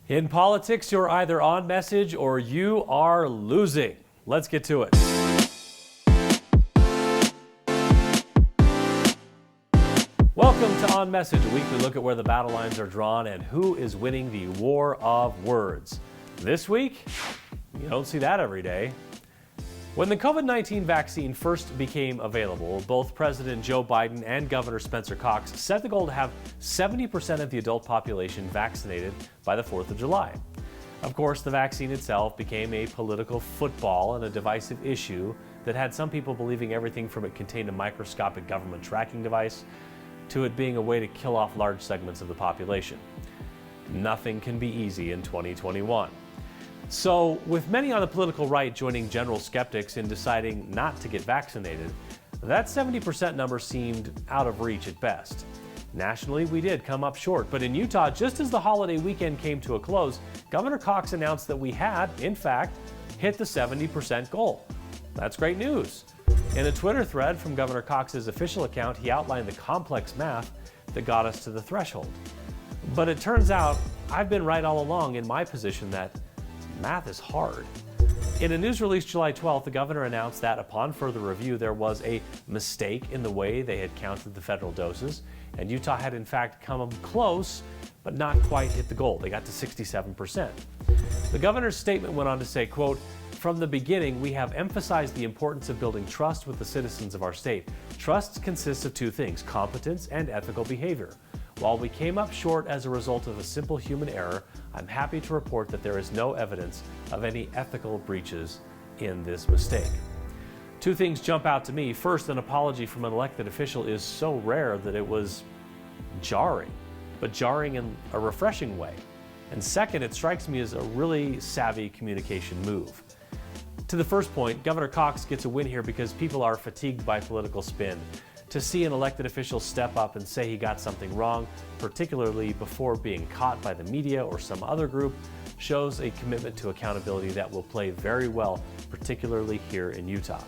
In politics, you're either on message or you are losing. Let's get to it. Welcome to On Message, a weekly look at where the battle lines are drawn and who is winning the war of words. This week, you don't see that every day. When the COVID-19 vaccine first became available, both President Joe Biden and Governor Spencer Cox set the goal to have 70% of the adult population vaccinated by the 4th of July. Of course, the vaccine itself became a political football and a divisive issue that had some people believing everything from it contained a microscopic government tracking device to it being a way to kill off large segments of the population. Nothing can be easy in 2021. So, with many on the political right joining general skeptics in deciding not to get vaccinated, that 70% number seemed out of reach at best. Nationally, we did come up short, but in Utah, just as the holiday weekend came to a close, Governor Cox announced that we had, in fact, hit the 70% goal. That's great news. In a Twitter thread from Governor Cox's official account, he outlined the complex math that got us to the threshold. But it turns out I've been right all along in my position that math is hard. In a news release July 12th, the governor announced that upon further review, there was a mistake in the way they had counted the federal doses, and Utah had in fact come close, but not quite hit the goal. They got to 67%. The governor's statement went on to say, quote, "From the beginning, we have emphasized the importance of building trust with the citizens of our state. Trust consists of two things, competence and ethical behavior. While we came up short as a result of a simple human error, I'm happy to report that there is no evidence of any ethical breaches in this mistake." Two things jump out to me. First, an apology from an elected official is so rare that it was jarring, but jarring in a refreshing way. And second, it strikes me as a really savvy communication move. To the first point, Governor Cox gets a win here because people are fatigued by political spin. To see an elected official step up and say he got something wrong, particularly before being caught by the media or some other group, shows a commitment to accountability that will play very well, particularly here in Utah.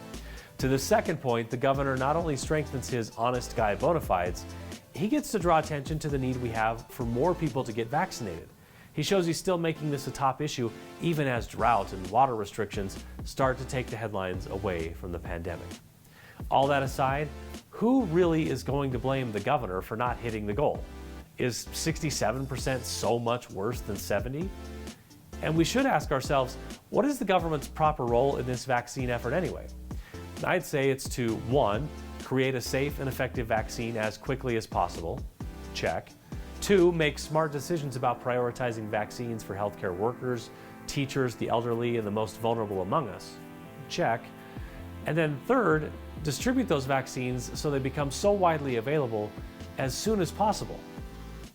To the second point, the governor not only strengthens his honest guy bona fides, he gets to draw attention to the need we have for more people to get vaccinated. He shows he's still making this a top issue, even as drought and water restrictions start to take the headlines away from the pandemic. All that aside, who really is going to blame the governor for not hitting the goal? Is 67% so much worse than 70? And we should ask ourselves, what is the government's proper role in this vaccine effort anyway? I'd say it's to, 1, create a safe and effective vaccine as quickly as possible. Check. 2, make smart decisions about prioritizing vaccines for healthcare workers, teachers, the elderly, and the most vulnerable among us. Check. And then 3rd, distribute those vaccines so they become so widely available as soon as possible.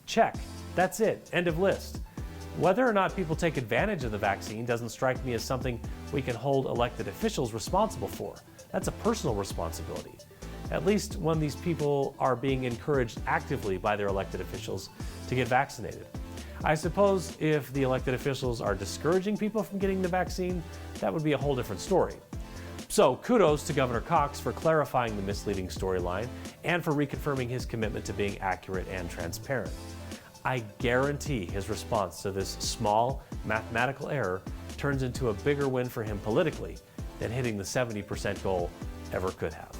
Check. That's it. End of list. Whether or not people take advantage of the vaccine doesn't strike me as something we can hold elected officials responsible for. That's a personal responsibility, at least when these people are being encouraged actively by their elected officials to get vaccinated. I suppose if the elected officials are discouraging people from getting the vaccine, that would be a whole different story. So kudos to Governor Cox for clarifying the misleading storyline and for reconfirming his commitment to being accurate and transparent. I guarantee his response to this small mathematical error turns into a bigger win for him politically than hitting the 70% goal ever could have.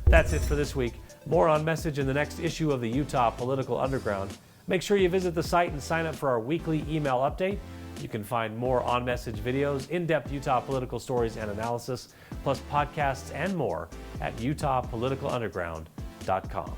That's it for this week. More on message in the next issue of the Utah Political Underground. Make sure you visit the site and sign up for our weekly email update. You can find more On Message videos, in-depth Utah political stories and analysis, plus podcasts and more at utahpoliticalunderground.com.